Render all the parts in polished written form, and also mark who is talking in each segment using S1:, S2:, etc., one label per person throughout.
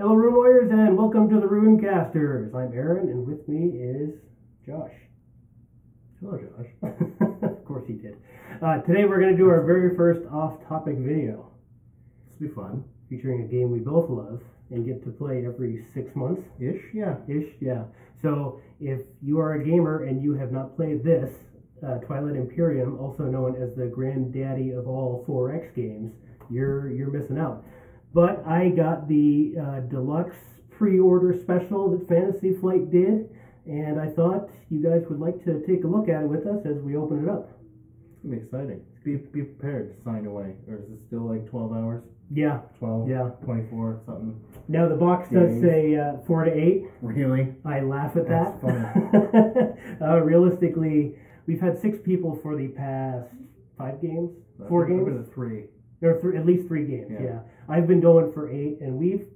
S1: Hello, Rune Warriors, and welcome to the Runecasters. I'm Aaron, and with me is Josh.
S2: Hello, Josh.
S1: Of course he did. Today we're going to do our very first off-topic video.
S2: This will be fun.
S1: Featuring a game we both love and get to play every 6 months.
S2: Ish, yeah.
S1: Ish, yeah. So if you are a gamer and you have not played this, Twilight Imperium, also known as the granddaddy of all 4X games, you're missing out. But I got the deluxe pre-order special that Fantasy Flight did, and I thought you guys would like to take a look at it with us as we open it up.
S2: It's going to be exciting. Be prepared to sign away. Or is it still like 12 hours?
S1: Yeah.
S2: 12?
S1: Yeah.
S2: 24, something.
S1: Now the box does say 4 to 8.
S2: Really?
S1: I laugh at that.
S2: That's funny.
S1: Realistically, we've had 6 people for the past 5 games? 4 games?
S2: It was 3.
S1: There are at least 3 games, yeah. I've been going for 8, and we've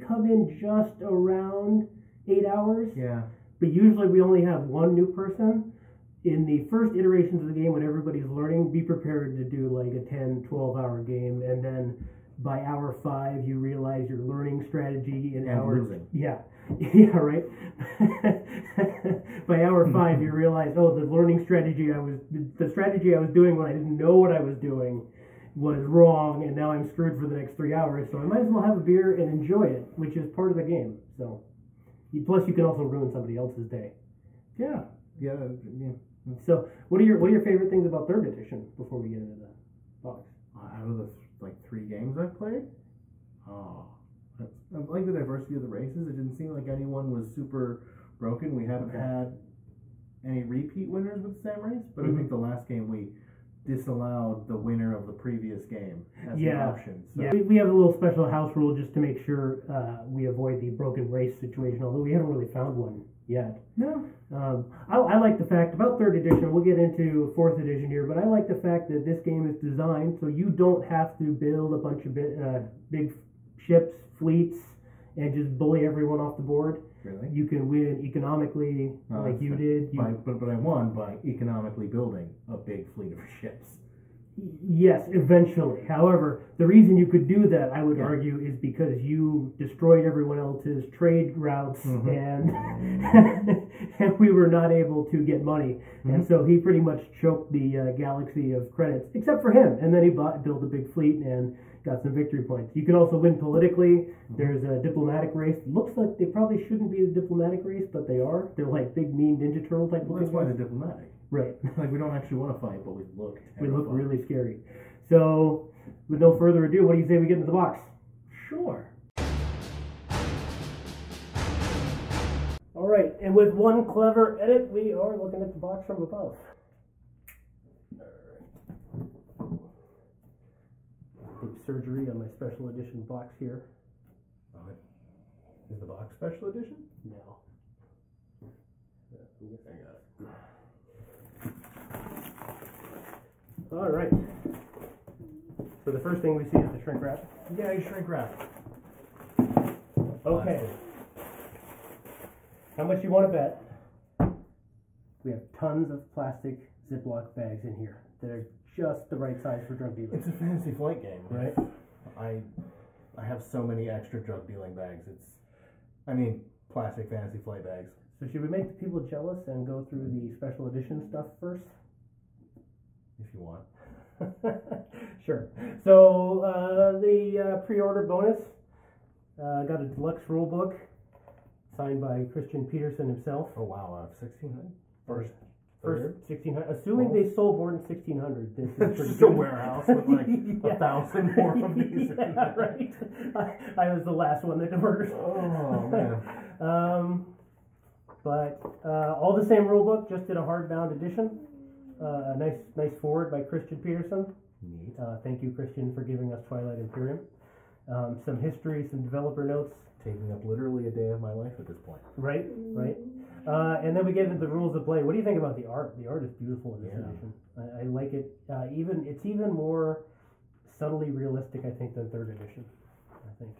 S1: come in just around 8 hours.
S2: Yeah.
S1: But usually we only have one new person. In the first iterations of the game, when everybody's learning, be prepared to do like a 10, 12-hour game, and then by hour 5, you realize your learning strategy in hours.
S2: Losing.
S1: Yeah. Yeah, right. By hour 5, you realize, oh, the strategy I was doing when I didn't know what I was doing was wrong, and now I'm screwed for the next 3 hours. So I might as well have a beer and enjoy it, which is part of the game. So, plus you can also ruin somebody else's day.
S2: Yeah. Yeah.
S1: So, what are your favorite things about 3rd edition before we get into the box?
S2: Out of the 3 games I've played, I like the diversity of the races. It didn't seem like anyone was super broken. We haven't had any repeat winners with the same race, but I think the last game we disallowed the winner of the previous game as the option. So.
S1: Yeah, we have a little special house rule just to make sure we avoid the broken race situation, although we haven't really found one yet.
S2: No.
S1: I like the fact, about 3rd edition, we'll get into 4th edition here, but I like the fact that this game is designed so you don't have to build a bunch of big ships, fleets, and just bully everyone off the board.
S2: Really?
S1: You can win economically like you did.
S2: But I won by economically building a big fleet of ships.
S1: Yes, eventually. However, the reason you could do that, I would argue, is because you destroyed everyone else's trade routes and and we were not able to get money. And so he pretty much choked the galaxy of credits, except for him. And then he built a big fleet and got some victory points. You can also win politically. There's a diplomatic race. Looks like they probably shouldn't be a diplomatic race, but they are. They're like big, mean Ninja Turtle type.
S2: Well, that's why they're diplomatic.
S1: Right.
S2: Like, we don't actually want to fight, but we look terrifying.
S1: We look really scary. So, with no further ado, what do you say we get into the box?
S2: Sure.
S1: All right, and with one clever edit, we are looking at the box from above. Big surgery on my special edition box here.
S2: Is the box special edition?
S1: No.
S2: I got it.
S1: All right. So the first thing we see is the shrink wrap.
S2: Yeah, you shrink wrap.
S1: Okay. How much you want to bet? We have tons of plastic Ziploc bags in here that are just the right size for drug dealers.
S2: It's a Fantasy Flight game,
S1: right?
S2: I have so many extra drug dealing bags. Plastic Fantasy Flight bags.
S1: So should we make the people jealous and go through the special edition stuff first?
S2: If you want.
S1: Sure. So the pre-order bonus got a deluxe rule book signed by Christian Peterson himself.
S2: Oh wow, 1600. First
S1: 1600. Assuming they sold more than 1600, this is pretty
S2: just
S1: good.
S2: a warehouse with like 1,000 more of these.
S1: Yeah, right. I was the last one that ordered.
S2: Oh man.
S1: But all the same rule book, just in a hardbound edition. A nice forward by Christian Peterson.
S2: Neat.
S1: Thank you, Christian, for giving us Twilight Imperium. Some history, some developer notes.
S2: Taking up literally a day of my life at this point.
S1: Right. And then we get into the rules of play. What do you think about the art? The art is beautiful in this edition. I like it. It's even more subtly realistic, I think, than 3rd edition. I think.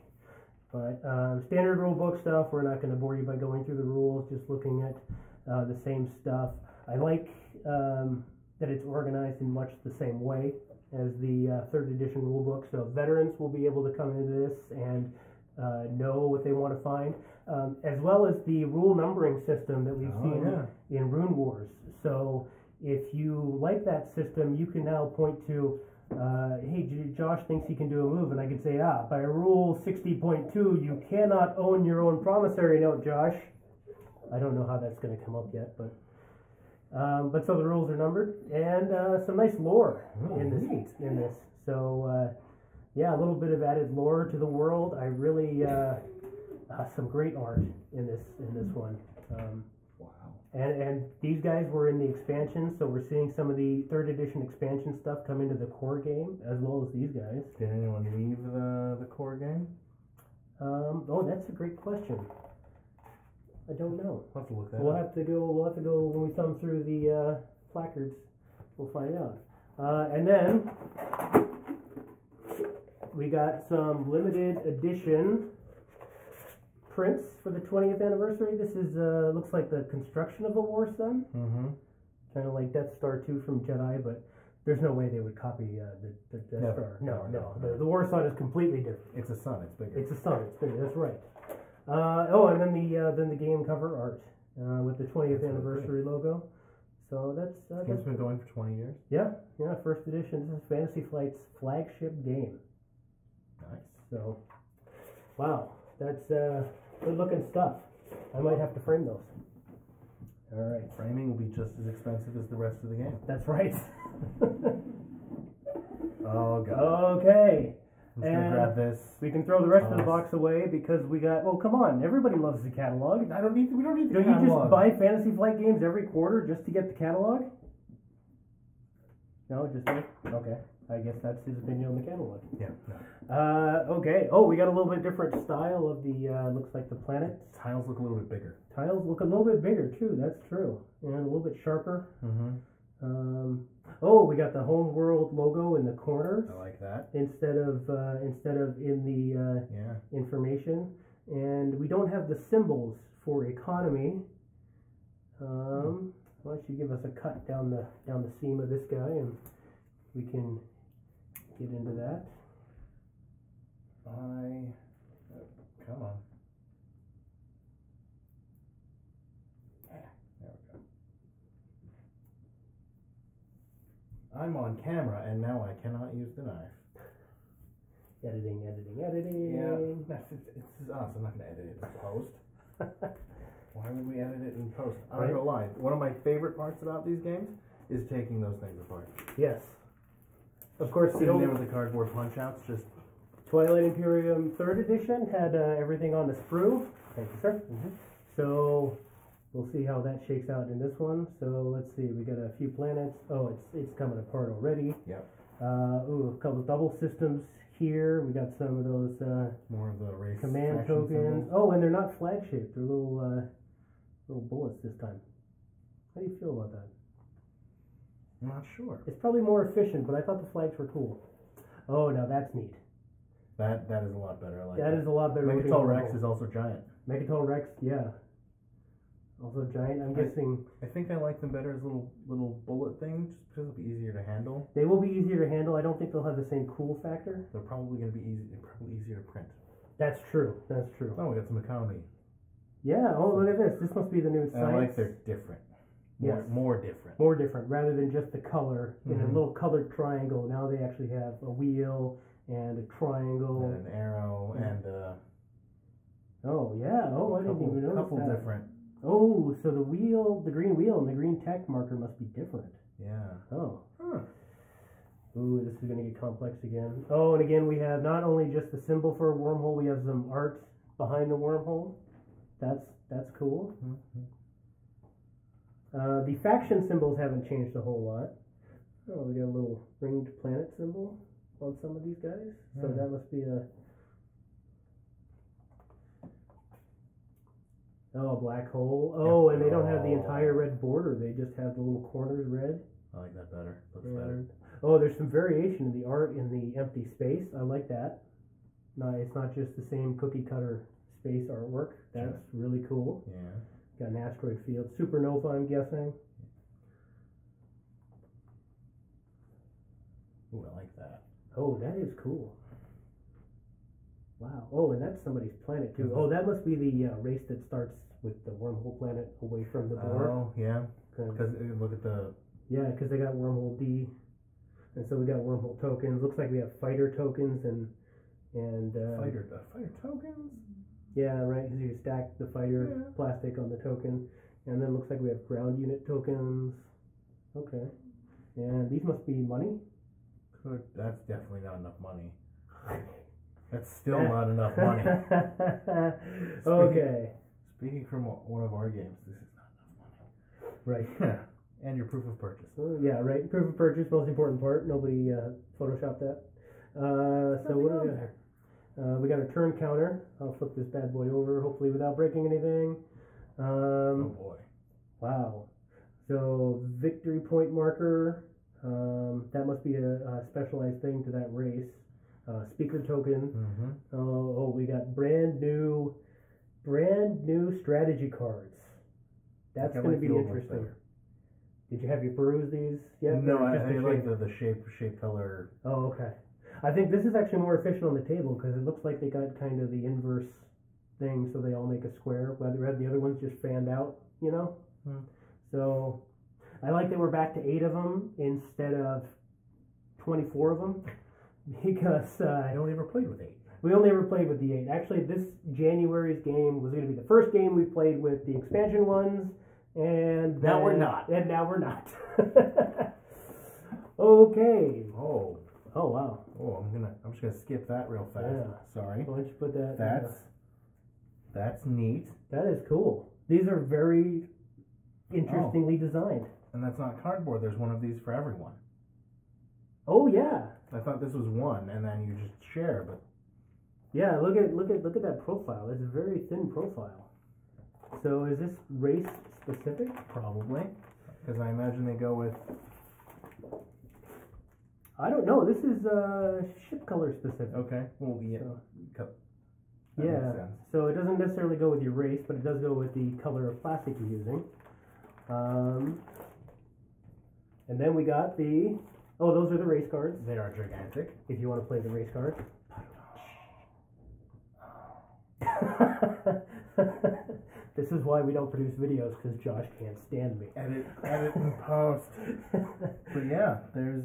S1: But standard rule book stuff. We're not going to bore you by going through the rules. Just looking at the same stuff. I like that it's organized in much the same way as the 3rd edition rulebook. So veterans will be able to come into this and know what they want to find, as well as the rule numbering system that we've seen in Rune Wars. So if you like that system, you can now point to, hey, Josh thinks he can do a move, and I can say, by rule 60.2, you cannot own your own promissory note, Josh. I don't know how that's going to come up yet, but so the rules are numbered, and some nice lore in this. So yeah, a little bit of added lore to the world. I really some great art in this one.
S2: Wow.
S1: And these guys were in the expansion, so we're seeing some of the 3rd edition expansion stuff come into the core game, as well as these guys.
S2: Did anyone leave the core game?
S1: Oh, that's a great question. I don't know.
S2: We'll have to look that
S1: We'll
S2: up.
S1: have to go when we thumb through the placards. We'll find out. And then we got some limited edition prints for the 20th anniversary. This is looks like the construction of a War Sun.
S2: Mm-hmm.
S1: Kind of like Death Star 2 from Jedi, but there's no way they would copy the Death Star. No. The War Sun is completely different.
S2: It's a sun. It's bigger.
S1: It's a sun. It's bigger. That's right. And then the game cover art with the 20th anniversary logo. So that's
S2: Game's been going for 20 years.
S1: Yeah, 1st edition. This is Fantasy Flight's flagship game.
S2: Nice.
S1: So, wow, that's good looking stuff. I might have to frame those. All right.
S2: Framing will be just as expensive as the rest of the game.
S1: That's right.
S2: Oh god.
S1: Okay.
S2: I'm just gonna grab this.
S1: We can throw the rest of the box away because we got. Well, come on! Everybody loves the catalog.
S2: We don't need the
S1: Don't
S2: catalog.
S1: you just buy Fantasy Flight games every quarter just to get the catalog? No, just me. Okay. I guess that's his opinion on the catalog.
S2: Yeah. No.
S1: Okay. Oh, we got a little bit different style of the. Looks like the planet.
S2: Tiles look a little bit bigger.
S1: Tiles look a little bit bigger too. That's true, and a little bit sharper.
S2: Mm-hmm.
S1: Oh, we got the home world logo in the corners.
S2: I like that.
S1: Instead of in the information, and we don't have the symbols for economy. Why don't you give us a cut down the seam of this guy, and we can get into that.
S2: Come on. There we go. I'm on camera, and now I cannot use the knife.
S1: Editing.
S2: Yeah, it's us. I'm not going to edit it in post. Why would we edit it in post? I'm not going to lie. One of my favorite parts about these games is taking those things apart.
S1: Yes. Of course,
S2: Sitting there with the cardboard punch-outs, just...
S1: Twilight Imperium 3rd edition had everything on the sprue. Thank you, sir.
S2: Mm-hmm.
S1: So we'll see how that shakes out in this one. So let's see. We got a few planets. Oh, it's coming apart already.
S2: Yep.
S1: A couple double systems here. We got some of those
S2: more of the race
S1: command tokens.
S2: Symbols.
S1: Oh, and they're not flag shaped. They're little bullets this time. How do you feel about that?
S2: I'm not sure.
S1: It's probably more efficient, but I thought the flags were cool. Oh, now that's neat.
S2: That is a lot better. I like
S1: that is a lot better.
S2: Megatol Rex is also giant.
S1: Megatol Rex, yeah. Also giant. I'm guessing.
S2: I think I like them better as little bullet things, just because it'll be easier to handle.
S1: They will be easier to handle. I don't think they'll have the same cool factor.
S2: They're probably going to be easier to print.
S1: That's true.
S2: Oh, we got some economy.
S1: Yeah. Oh, look at this. This must be the new science.
S2: I like they're different. More different.
S1: More different, rather than just the color in a little colored triangle. Now they actually have a wheel and a triangle
S2: and an arrow and
S1: oh yeah. Oh, I didn't even notice
S2: couple
S1: that.
S2: Different.
S1: Oh, so the green wheel and the green tack marker must be different.
S2: Yeah.
S1: Oh.
S2: Huh.
S1: Ooh, this is going to get complex again. Oh, and again we have not only just the symbol for a wormhole, we have some art behind the wormhole. That's cool.
S2: Mm-hmm.
S1: The faction symbols haven't changed a whole lot. Oh, we got a little ringed planet symbol on some of these guys. So that must be a black hole. Oh, and they don't have the entire red border. They just have the little corners red.
S2: I like that better. Looks better.
S1: Oh, there's some variation in the art in the empty space. I like that. No, it's not just the same cookie cutter space artwork. That's really cool.
S2: Yeah.
S1: Got an asteroid field. Supernova, I'm guessing.
S2: Ooh, I like that.
S1: Oh, that is cool. Wow. Oh, and that's somebody's planet too. Oh, that must be the race that starts with the wormhole planet away from the board.
S2: Oh, yeah. Because look at the...
S1: Yeah, because they got wormhole D. And so we got wormhole tokens. Looks like we have fighter tokens and
S2: fighter tokens?
S1: Yeah, right, because you stack the fighter plastic on the token. And then looks like we have ground unit tokens. Okay. And these must be money?
S2: That's definitely not enough money. That's still not enough money.
S1: Okay.
S2: Speaking from one of our games, this is not enough money.
S1: Right.
S2: And your proof of purchase.
S1: Yeah, right. Proof of purchase, most important part. Nobody photoshopped that. So what do we got here? We got a turn counter. I'll flip this bad boy over, hopefully without breaking anything.
S2: Oh boy.
S1: Wow. So victory point marker. That must be a specialized thing to that race. Speaker token.
S2: Mm-hmm.
S1: Oh, we got brand new strategy cards. That's going to be interesting. Did you have you peruse these yet?
S2: No, I like the shape, color.
S1: Oh, okay. I think this is actually more efficient on the table because it looks like they got kind of the inverse thing, so they all make a square. Whether the other ones just fanned out, you know. So I like that we're back to 8 of them instead of 24 of them because
S2: I only ever played with 8.
S1: We only ever played with the 8. Actually, this January's game was going to be the first game we played with the expansion ones. And
S2: now we're not.
S1: And now we're not. Okay.
S2: Oh
S1: wow.
S2: Oh, I'm just gonna skip that real fast.
S1: Yeah.
S2: Sorry.
S1: Why don't you put that?
S2: That's neat.
S1: That is cool. These are very interestingly designed.
S2: And that's not cardboard. There's one of these for everyone.
S1: Oh yeah.
S2: I thought this was one, and then you just share. But
S1: yeah, look at that profile. It's a very thin profile. So is this race specific?
S2: Probably, because I imagine they go with...
S1: I don't know. This is ship color specific.
S2: Okay. Well, yeah.
S1: Yeah. So it doesn't necessarily go with your race, but it does go with the color of plastic you're using. And then we got the... Oh, those are the race cards.
S2: They are gigantic.
S1: If you want to play the race cards. This is why we don't produce videos, because Josh can't stand me.
S2: Edit and post. But yeah, there's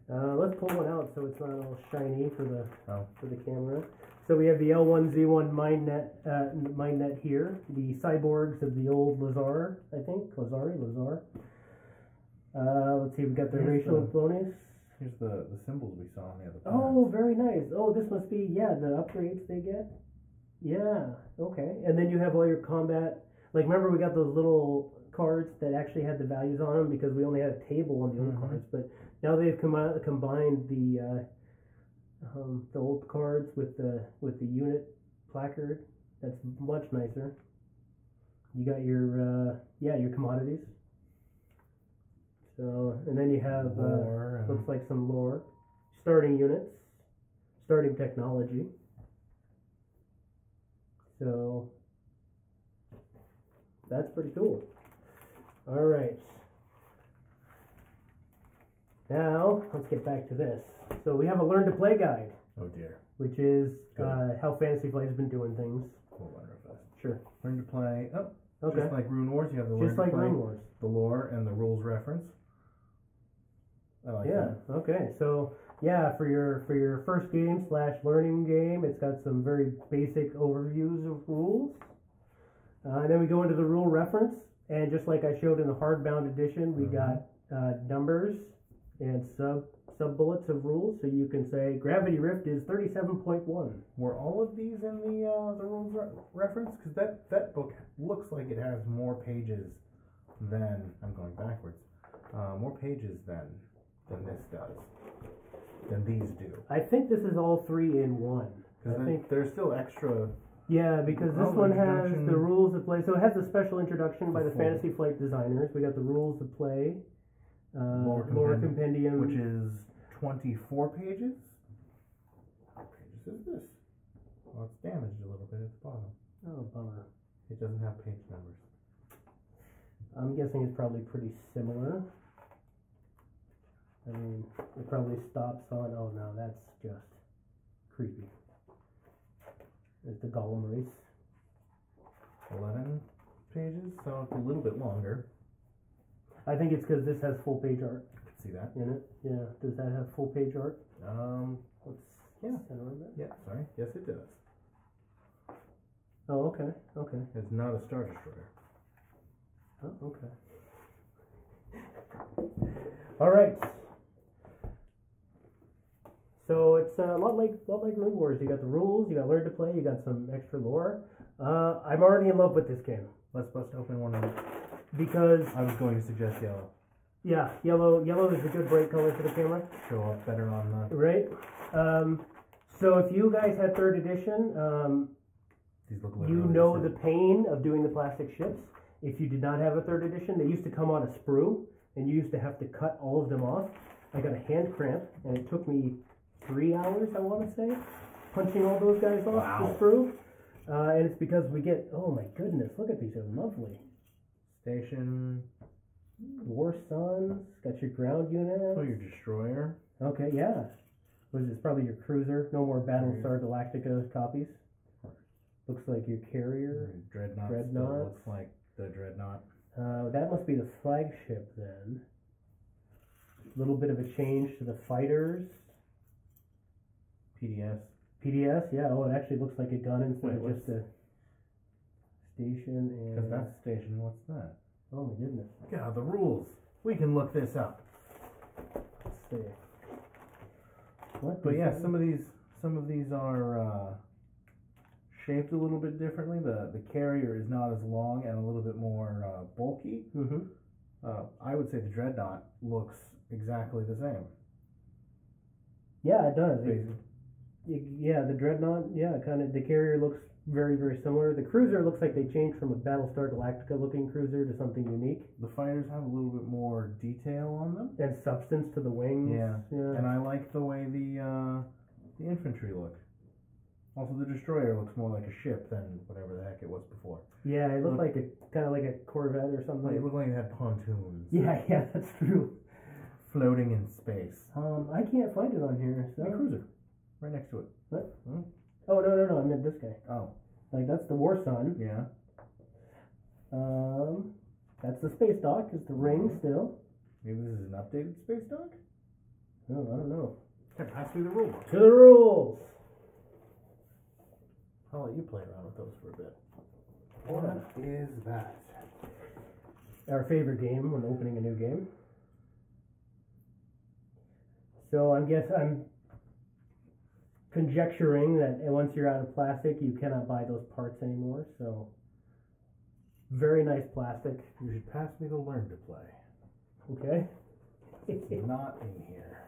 S1: let's pull one out so it's not all shiny for the camera. So we have the L1Z1 MindNet here, the cyborgs of the old Lazar, I think. Lazar. Let's see, we got the racial bonus.
S2: Here's the symbols we saw on the other side.
S1: Oh, very nice. Oh, this must be, the upgrades they get. Yeah, okay. And then you have all your combat. Like, remember we got those little cards that actually had the values on them because we only had a table on the old cards. But now they've combined the old cards with the unit placard. That's much nicer. You got your commodities. So, and then you have looks like some lore, starting units, starting technology. So that's pretty cool. All right. Now let's get back to this. So we have a learn to play guide.
S2: Oh dear.
S1: Which is how Fantasy Flight has been doing things. Sure.
S2: Learn to play. Oh.
S1: Okay.
S2: Just like Rune Wars, you have the
S1: learn to play, Rune Wars,
S2: the lore and the rules reference. I like that.
S1: Okay. So for your first game / learning game, it's got some very basic overviews of rules. And then we go into the rule reference, and just like I showed in the hardbound edition, we got numbers and sub bullets of rules, so you can say Gravity Rift is 37.1.
S2: Were all of these in the rules reference? Because that book looks like it has more pages than... I'm going backwards. More pages than this does. Than these do.
S1: I think this is all 3 in 1.
S2: I think there's still extra...
S1: Yeah, because this one has the rules of play. So it has the special introduction by the Fantasy Flight designers. We got the rules of play. Lore Compendium.
S2: Which is 24 pages? How many pages is this? Well, it's damaged a little bit at the bottom.
S1: Oh, bummer.
S2: It doesn't have page numbers.
S1: I'm guessing it's probably pretty similar. I mean, it probably stops on... Oh, no, that's just creepy. There's the Gollum race.
S2: 11 pages, so it's a little bit longer.
S1: I think it's because this has full page art
S2: I can see that.
S1: in it. Yeah. Does that have full page art?
S2: Let's,
S1: Yeah. Center of that.
S2: yeah, sorry. Yes, it does.
S1: Oh, okay. Okay.
S2: It's not a Star Destroyer.
S1: Oh, okay. All right. So it's a lot like Rune Wars. You got the rules, you got learn to play, you got some extra lore. I'm already in love with this game
S2: Let's bust open one of them.
S1: because
S2: I was going to suggest yellow.
S1: yeah, yellow is a good bright color for the camera,
S2: Show up better on the...
S1: right? So if you guys had third edition,
S2: These look
S1: you
S2: literally
S1: know
S2: the
S1: the
S2: same.
S1: pain of doing the plastic ships. If you did not have a third edition, they used to come on a sprue, and you used to have to cut all of them off. I got a hand cramp, and it took me 3 hours, I want to say, punching all those guys off
S2: Wow.
S1: the sprue. And it's because we get, oh my goodness, look at these, they're lovely.
S2: Station...
S1: War Sons, got your ground unit.
S2: Oh, your Destroyer.
S1: Okay, yeah. Was this probably your cruiser? No more Battlestar Galactica copies. Looks like your carrier.
S2: Dreadnought.
S1: Dreadnought.
S2: Looks like the Dreadnought.
S1: That must be the flagship then. A little bit of a change to the fighters.
S2: PDS.
S1: PDS, yeah. Oh, it actually looks like a gun instead
S2: Wait,
S1: of just a station.
S2: Because
S1: And
S2: that's station. What's that?
S1: oh my goodness.
S2: Yeah, the rules. We can look this up.
S1: Let's see. What?
S2: But
S1: is
S2: yeah,
S1: that?
S2: some of these are shaped a little bit differently. The carrier is not as long and a little bit more bulky.
S1: Mhm.
S2: I would say the Dreadnought looks exactly the same.
S1: Yeah, it does.
S2: Basically.
S1: Yeah, the Dreadnought. Yeah, kind of. The carrier looks very, very similar. The cruiser looks like they changed from a Battlestar Galactica looking cruiser to something unique.
S2: The fighters have a little bit more detail on them.
S1: And substance to the wings.
S2: Yeah.
S1: Yeah.
S2: And I like the way the infantry look. Also, the Destroyer looks more like a ship than whatever the heck it was before.
S1: Yeah, it looked like a kind of like a Corvette or something.
S2: It looked like it had pontoons.
S1: Yeah, that's true.
S2: Floating in space.
S1: I can't find it on here. So.
S2: The cruiser. Right next to it.
S1: What?
S2: Hmm?
S1: Oh no! I meant this guy.
S2: Oh.
S1: Like that's the War Sun.
S2: Yeah.
S1: That's the space dock. Is the ring still?
S2: Maybe this is an updated space dock?
S1: No, I don't know.
S2: Okay, pass me the rule book.
S1: To the rules.
S2: I'll let you play around with those for a bit. What is that?
S1: Our favorite game when opening a new game. So I'm conjecturing that once you're out of plastic, you cannot buy those parts anymore. So very nice plastic.
S2: You should pass me the learn to play.
S1: Okay.
S2: It's not in here.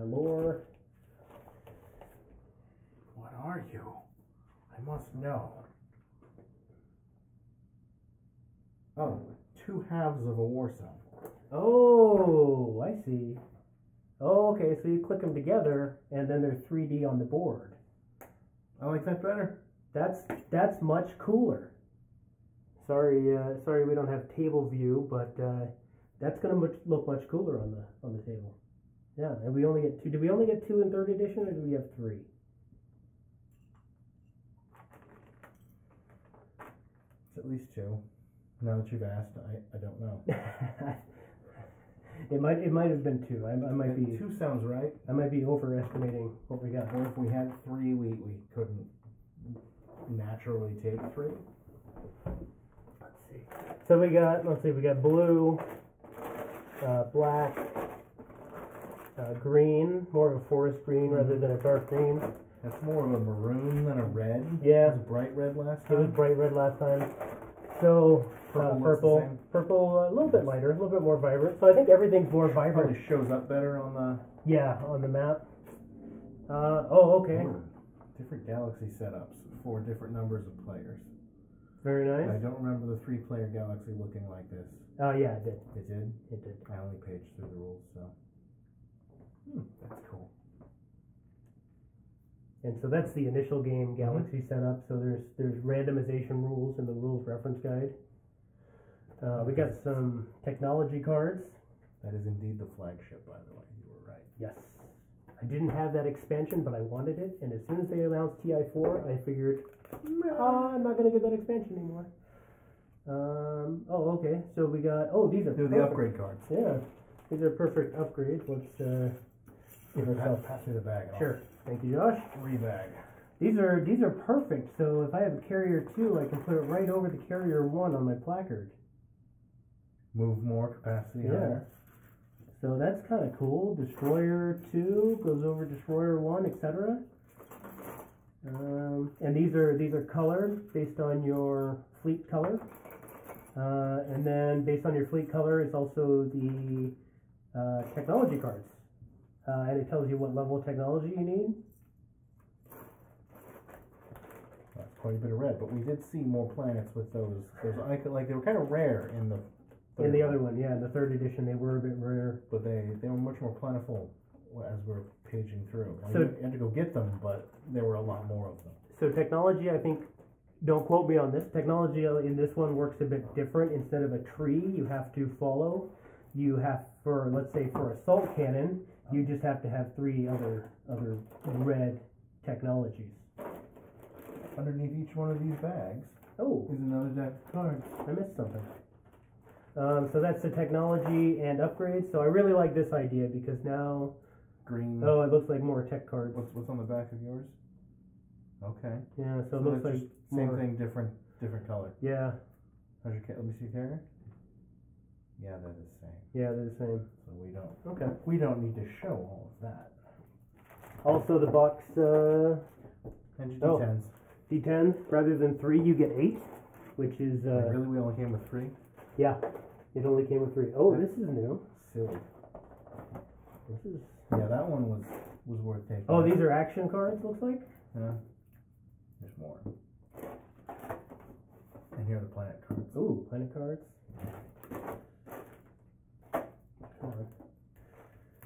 S1: Lore.
S2: What are you? I must know. Oh, 2 halves of a War Sun.
S1: Oh, I see. Oh, okay. So you click them together, and then they're 3D on the board.
S2: I like that better.
S1: That's much cooler. Sorry, we don't have table view, but that's gonna look much cooler on the table. Yeah, and we only get 2. Did we only get 2 in third edition, or do we have 3?
S2: It's at least 2. Now that you've asked, I don't know.
S1: It might have been 2. I might be
S2: 2 sounds right.
S1: I might be overestimating what we got.
S2: Or if we had 3, we couldn't naturally take 3.
S1: Let's see. So we got blue, black, green, more of a forest green rather than a dark green.
S2: That's more of a maroon than a red.
S1: Yeah.
S2: It was bright red last time.
S1: It was bright red last time. So
S2: Purple looks the same.
S1: purple, a little bit lighter, a little bit more vibrant. So I think everything's more vibrant.
S2: Probably shows up better on the...
S1: Yeah, on the map. Okay.
S2: Ooh, different galaxy setups for different numbers of players.
S1: Very nice.
S2: I don't remember the 3-player galaxy looking like this.
S1: Oh, yeah, it did.
S2: It did?
S1: It did.
S2: I only paged through the rules, so... that's cool.
S1: And so that's the initial game galaxy setup. So there's randomization rules in the rules reference guide. We got some technology cards.
S2: That is indeed the flagship, by the way. You were right.
S1: Yes. I didn't have that expansion, but I wanted it, and as soon as they announced TI4, I figured, I'm not going to get that expansion anymore. Oh, okay, so we got, these are
S2: the upgrade cards.
S1: Yeah, these are perfect upgrades. Let's give ourselves.
S2: Pass me the bag.
S1: Sure, thank you, Josh.
S2: Rebag.
S1: These are perfect, so if I have a carrier 2, I can put it right over the carrier 1 on my placard.
S2: Move more capacity.
S1: Yeah.
S2: Higher.
S1: So that's kind of cool. Destroyer 2 goes over Destroyer 1, etc. And these are colored based on your fleet color. And then based on your fleet color, it's also the technology cards. And it tells you what level of technology you need.
S2: That's quite a bit of red, but we did see more planets with those icon, like they were kind of rare in the
S1: in the other one, yeah, in the 3rd edition they were a bit rare.
S2: But they were much more plentiful as we're paging through.
S1: So
S2: you had to go get them, but there were a lot more of them.
S1: So technology, I think, don't quote me on this, technology in this one works a bit different. Instead of a tree you have to follow, you have, for let's say for assault cannon, you just have to have 3 other red technologies.
S2: Underneath each one of these bags is another deck of cards.
S1: I missed something. So that's the technology and upgrades. So I really like this idea because now
S2: green.
S1: Oh, it looks like more tech cards.
S2: What's on the back of yours? Okay.
S1: Yeah, so it looks like
S2: same thing, different color.
S1: Yeah.
S2: How's your let me see your carrier. Yeah, they're the same.
S1: Yeah, they're the same.
S2: So we don't.
S1: Okay.
S2: We don't need to show all of that.
S1: Also, the box.
S2: And D10s.
S1: D10s. Rather than 3, you get 8, which is.
S2: Really, we only came with 3.
S1: Yeah, it only came with 3. Oh, this is new.
S2: Silly.
S1: This is.
S2: Yeah, that one was worth taking.
S1: Oh, these are action cards. Looks like.
S2: Yeah. There's more. And here are the planet cards.
S1: Ooh, planet cards.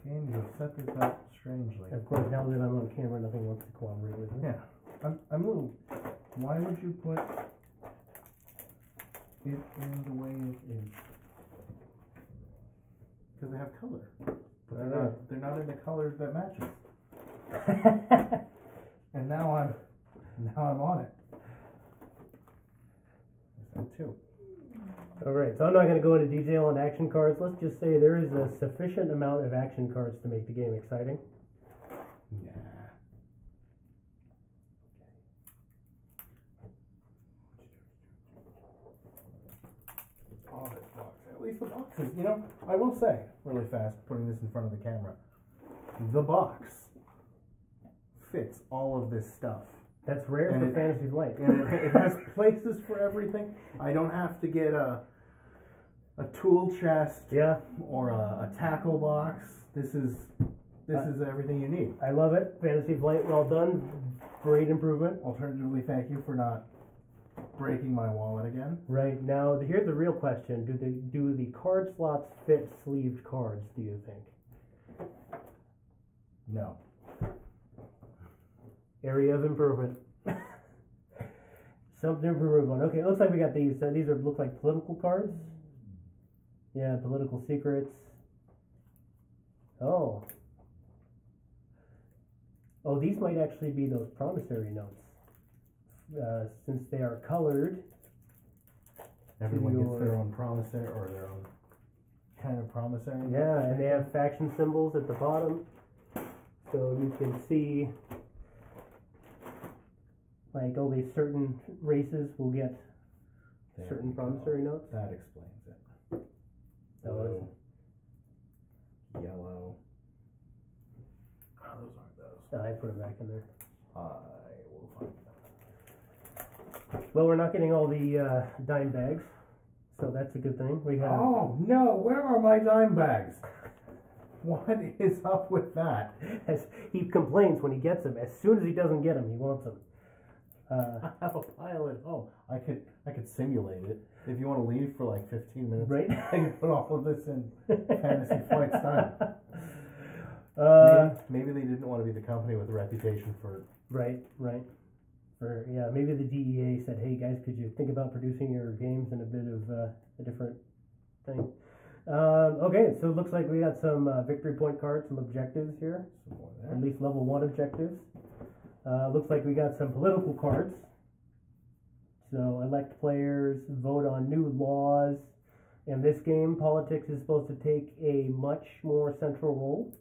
S2: And you set this up strangely.
S1: Of course, now that I'm on camera, nothing wants to cooperate with me.
S2: Yeah. I'm a little. Why would you put it in the way it is? Because they have color. But they're not in the colors that matches. And now I'm on it. So 2.
S1: Alright, so I'm not going to go into detail on action cards. Let's just say there is a sufficient amount of action cards to make the game exciting.
S2: Yeah. Oh, this box. At least the boxes. You know, I will say, really fast, putting this in front of the camera, the box fits all of this stuff.
S1: That's rare for Fantasy Flight.
S2: And it has places for everything. I don't have to get a tool chest or a tackle box. This is everything you need.
S1: I love it. Fantasy Flight, well done. Great improvement.
S2: Alternatively, thank you for not breaking my wallet again.
S1: Right, now here's the real question. Do the card slots fit sleeved cards, do you think?
S2: No.
S1: Area of improvement. Something to improve on. Okay, it looks like we got these. These look like political cards. Yeah, political secrets. Oh, these might actually be those promissory notes. Since they are colored.
S2: Everyone gets their own promissory or their own kind of promissory.
S1: Yeah, and they have faction symbols at the bottom, so you can see. Like only certain races will get certain promissory notes.
S2: That explains it.
S1: Blue,
S2: yellow. Oh, those aren't those.
S1: I put them back in there.
S2: I will find them.
S1: Well, we're not getting all the dime bags, so that's a good thing. We have.
S2: Oh no! Where are my dime bags? What is up with that?
S1: He complains when he gets them. As soon as he doesn't get them, he wants them.
S2: I have a pile at home. I could simulate it. If you want to leave for like 15 minutes,
S1: right?
S2: I can put all of this in Fantasy Flight style. Maybe they didn't want to be the company with a reputation for.
S1: Right. Maybe the DEA said, "Hey guys, could you think about producing your games in a bit of a different thing?" Okay, so it looks like we got some victory point cards, some objectives here.
S2: Some more there.
S1: At least level 1 objectives. Looks like we got some political cards. So elect players, vote on new laws. In this game, politics is supposed to take a much more central role.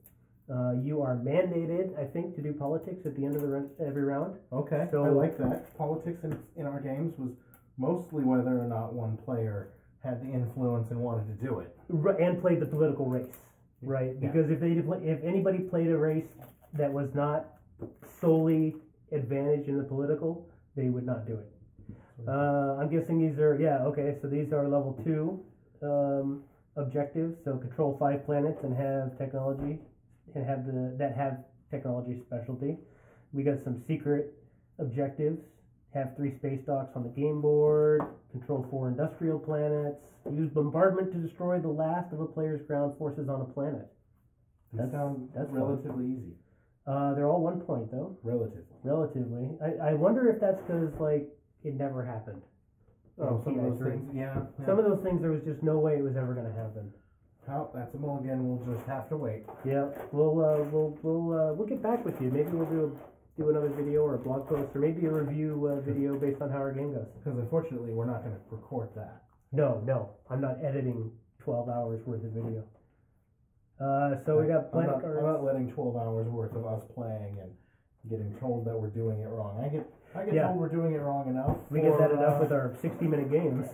S1: You are mandated, I think, to do politics at the end of every round.
S2: Okay, so I like that. Politics in our games was mostly whether or not one player had the influence and wanted to do it.
S1: And played the political race, right?
S2: Yeah.
S1: Because if anybody played a race that was not solely advantaged in the political, they would not do it. I'm guessing these are, okay, so these are level 2 objectives. So control 5 planets and have technology, and have technology specialty. We got some secret objectives. Have 3 space docks on the game board. Control 4 industrial planets. Use bombardment to destroy the last of a player's ground forces on a planet.
S2: That sounds relatively easy.
S1: They're all 1 point though.
S2: Relatively.
S1: I wonder if that's because like it never happened.
S2: Oh, some of those things. Yeah.
S1: Some of those things there was just no way it was ever going to happen.
S2: Oh, that's a mulligan. We'll just have to wait.
S1: Yeah, we'll get back with you. Maybe we'll do another video or a blog post or maybe a review video based on how our game goes.
S2: Because unfortunately, we're not going to record that.
S1: No, I'm not editing 12 hours worth of video. So we got planet cards.
S2: I'm not letting 12 hours worth of us playing and getting told that we're doing it wrong. I get told we're doing it wrong enough.
S1: We get that enough with our 60-minute games.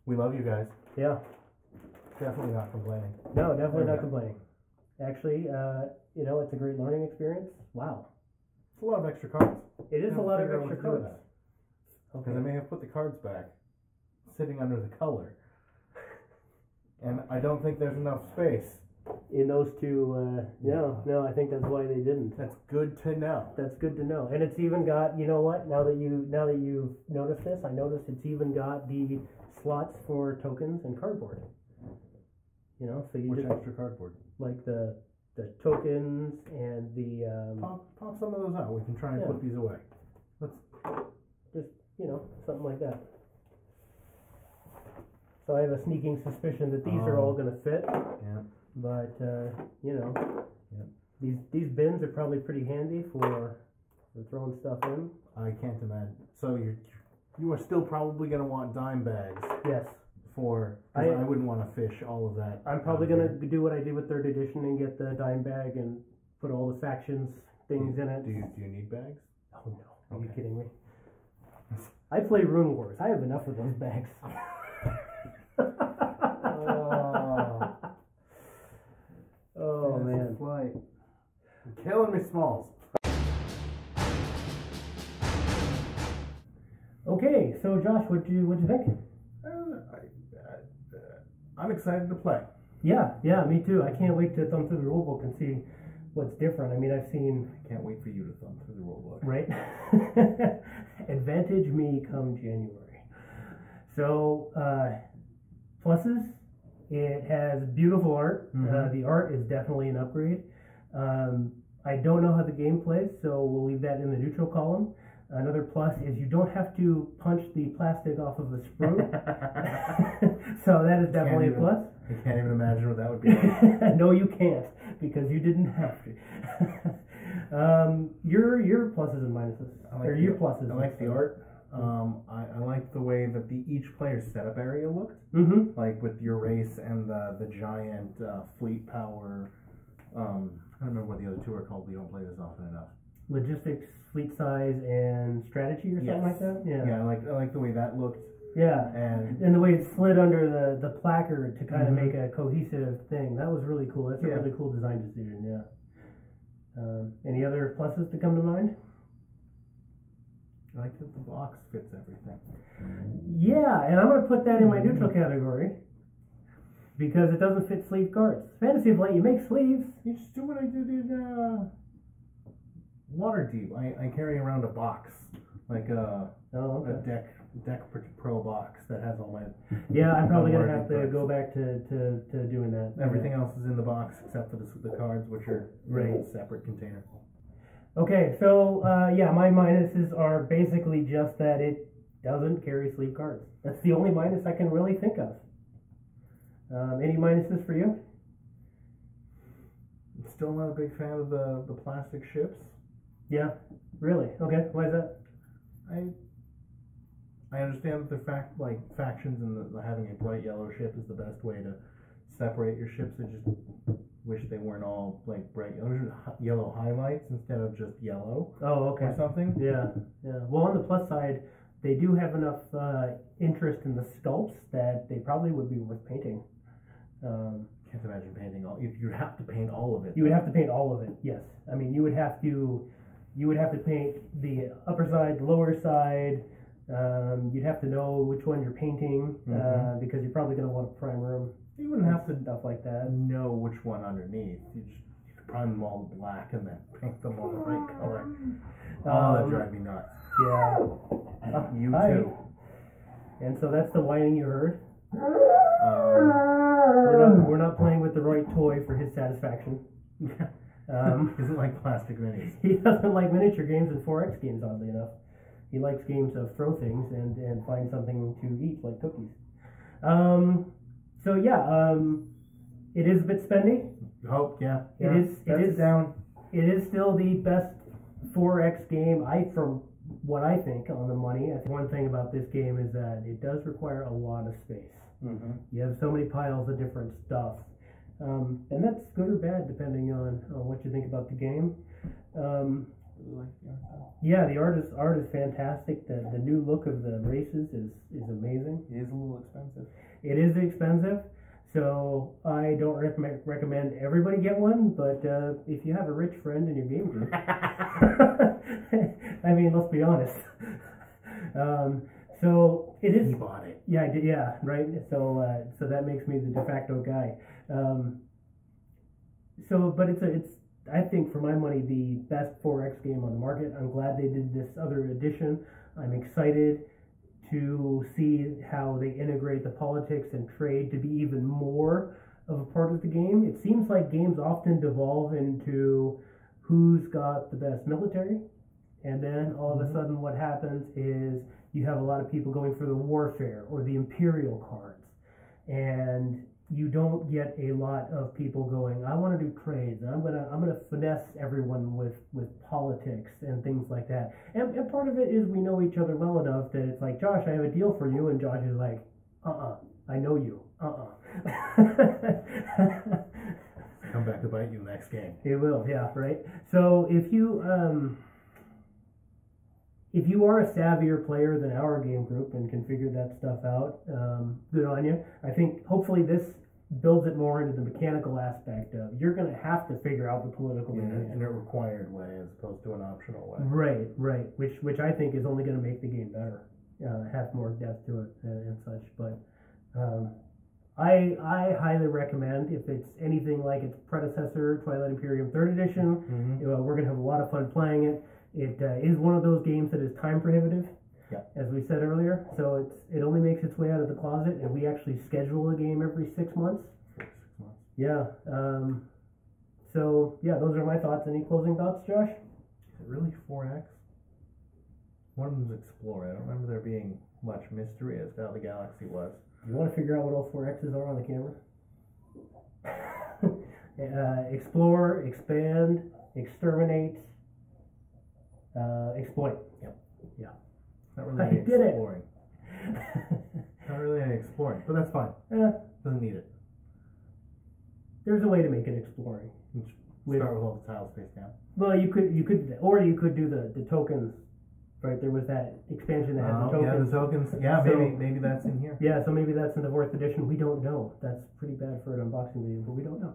S2: We love you guys.
S1: Yeah.
S2: Definitely not complaining.
S1: No, definitely not complaining. Actually, it's a great learning experience. Wow.
S2: It's a lot of extra cards.
S1: It is a lot of extra cards.
S2: Because I may have put the cards back, sitting under the color. And I don't think there's enough space.
S1: In those two, no, I think that's why they didn't.
S2: That's good to know.
S1: That's good to know. And it's even got, you know what, now that you've noticed this, I noticed it's even got the slots for tokens and cardboard. You know, so you
S2: Which
S1: just
S2: extra cardboard?
S1: Like the tokens and the
S2: pop some of those out. We can try and put these away. Let's
S1: just something like that. So I have a sneaking suspicion that these are all going to fit.
S2: Yeah.
S1: But these bins are probably pretty handy for throwing stuff in.
S2: I can't imagine. So you are still probably going to want dime bags.
S1: Yes.
S2: I wouldn't want to fish all of that.
S1: I'm probably going to do what I did with 3rd edition and get the dime bag and put all the factions things in it.
S2: Do you need bags?
S1: Oh no! Are you kidding me? I play Rune Wars. I have enough of those bags. Oh man!
S2: Flight. You're killing me, Smalls.
S1: Okay, so Josh, what'd you think?
S2: I'm excited to play.
S1: Yeah, me too. I can't wait to thumb through the rulebook and see what's different. I mean, I've seen.
S2: I can't wait for you to thumb through the rulebook.
S1: Right. Advantage me come January. So pluses. It has beautiful art.
S2: Mm-hmm.
S1: The art is definitely an upgrade. I don't know how the game plays, so we'll leave that in the neutral column. Another plus is you don't have to punch the plastic off of the sprue. So that is definitely a plus.
S2: I can't even imagine what that would be.
S1: No, you can't, because you didn't have to. Your pluses and minuses. Your pluses.
S2: I like the art. I like the way that each player's setup area looked.
S1: Mm-hmm.
S2: Like with your race and the giant fleet power. I don't remember what the other two are called. We don't play this often enough.
S1: Logistics, fleet size, and strategy, or something like that.
S2: Yeah. I like the way that looked.
S1: Yeah, and the way it slid under the placard to kind of make a cohesive thing. That was really cool. That's a really cool design decision. Yeah. Any other pluses to come to mind?
S2: I like that the box fits everything.
S1: Yeah, and I'm going to put that in my neutral category because it doesn't fit sleeve cards. Fantasy Flight, you make sleeves.
S2: You just do what I did in Waterdeep. I carry around a box, like a deck pro box that has all my.
S1: Yeah, I'm probably going to have to go back to doing that.
S2: Everything else is in the box except for the cards, which are in a separate container.
S1: Okay, so my minuses are basically just that doesn't carry sleeve cards. That's the only minus I can really think of. Any minuses for you?
S2: Still not a big fan of the plastic ships.
S1: Yeah, really? Okay, why is that?
S2: I understand that the factions and having a bright yellow ship is the best way to separate your ships. I just wish they weren't all like bright yellow highlights instead of just yellow.
S1: Oh, okay.
S2: Or something.
S1: Yeah. Well, on the plus side, they do have enough interest in the sculpts that they probably would be worth painting.
S2: Can't imagine painting all. You'd have to paint all of it.
S1: You would have to paint all of it. Yes. I mean, you would have to paint the upper side, the lower side. You'd have to know which one you're painting because you're probably going to want to primer them.
S2: You wouldn't have to
S1: stuff like that.
S2: Know which one underneath. You could prime them all black and then paint them all the right color. Oh, that drives me nuts.
S1: Yeah.
S2: You too.
S1: And so that's the whining you heard. We're not playing with the right toy for his satisfaction.
S2: He doesn't like plastic minis.
S1: He doesn't like miniature games and 4X games, oddly enough. He likes games of throw things and find something to eat, like cookies. So yeah, it is a bit spendy.
S2: Oh yeah.
S1: It is down. It is still the best 4X game from what I think on the money. I think one thing about this game is that it does require a lot of space.
S2: Mm-hmm.
S1: You have so many piles of different stuff, and that's good or bad depending on what you think about the game. Yeah, the art is fantastic. The new look of the races is amazing.
S2: It is a little expensive. It
S1: is expensive, so I don't recommend everybody get one. But if you have a rich friend in your game group, I mean, let's be honest. So it is.
S2: He bought it.
S1: Yeah, I did. Yeah, right. So that makes me the de facto guy. But it's. I think for my money the best 4X game on the market. I'm glad they did this other edition. I'm excited to see how they integrate the politics and trade to be even more of a part of the game. It seems like games often devolve into who's got the best military, and then all of a sudden what happens is you have a lot of people going for the warfare or the imperial cards, and you don't get a lot of people going, I want to do trades, and I'm gonna finesse everyone with politics and things like that. And part of it is we know each other well enough that it's like, Josh, I have a deal for you, and Josh is like, I know you,
S2: Come back to bite you next game.
S1: It will, yeah, right. So if you are a savvier player than our game group and can figure that stuff out, good on you. I think hopefully this builds it more into the mechanical aspect of you're going to have to figure out the political
S2: in a required way as opposed to an optional way.
S1: Right. Which I think is only going to make the game better, have more depth to it and such. But I highly recommend, if it's anything like its predecessor, Twilight Imperium 3rd Edition, we're going to have a lot of fun playing it. It is one of those games that is time prohibitive, as we said earlier. So it only makes its way out of the closet, and we actually schedule a game every 6 months.
S2: 6 months.
S1: Yeah. So yeah, those are my thoughts. Any closing thoughts, Josh?
S2: Is it really 4X? One of them's Explore. I don't remember there being much mystery as to how the galaxy was.
S1: You want to figure out what all 4X's are on the camera? Explore, expand, exterminate. Exploit.
S2: Yep.
S1: Yeah.
S2: Not really exploring. Not really any exploring, but that's fine. Doesn't need it.
S1: There's a way to make it exploring.
S2: Start with all the tiles face down.
S1: Well, you could do the tokens. Right, there was that expansion that had the tokens.
S2: Yeah, the tokens. Yeah, so, maybe that's in here.
S1: Yeah, so maybe that's in the 4th edition. We don't know. That's pretty bad for an unboxing video, but we don't know.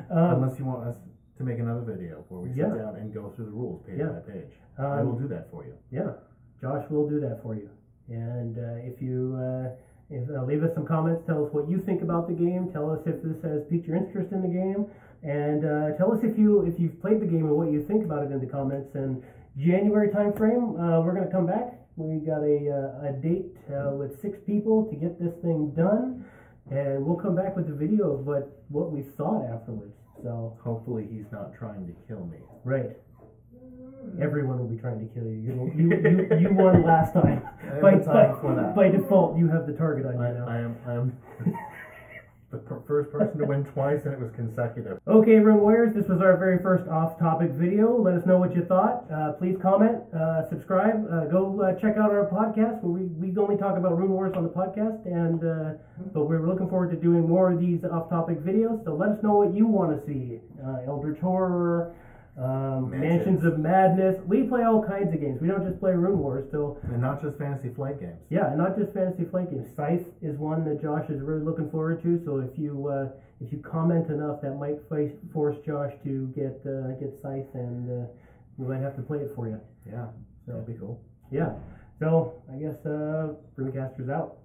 S2: Unless you want us to make another video where we sit down and go through the rules page by page. I will do that for you. Yeah, Josh will do that for you. And if leave us some comments, tell us what you think about the game. Tell us if this has piqued your interest in the game, and tell us if you've played the game and what you think about it in the comments. And January time frame, we're going to come back. We got a date with 6 people to get this thing done, and we'll come back with a video of what we thought afterwards. So hopefully he's not trying to kill me.
S1: Right. everyone will be trying to kill you. You won last time. By default, you have the target on you now.
S2: I am the first person to win twice, and it was consecutive.
S1: Okay, Rune Warriors, this was our very first off-topic video. Let us know what you thought. Please comment, subscribe, go check out our podcast where we only talk about Rune Wars on the podcast, but we're looking forward to doing more of these off-topic videos. So let us know what you want to see. Eldritch Horror, Mansions of Madness. We play all kinds of games. We don't just play Rune Wars.
S2: And not just Fantasy Flight games.
S1: Yeah, and not just Fantasy Flight games. Scythe is one that Josh is really looking forward to. So if you comment enough, that might force Josh to get Scythe, and we might have to play it for you.
S2: Yeah, that'd be cool.
S1: Yeah. So I guess Runecasters out.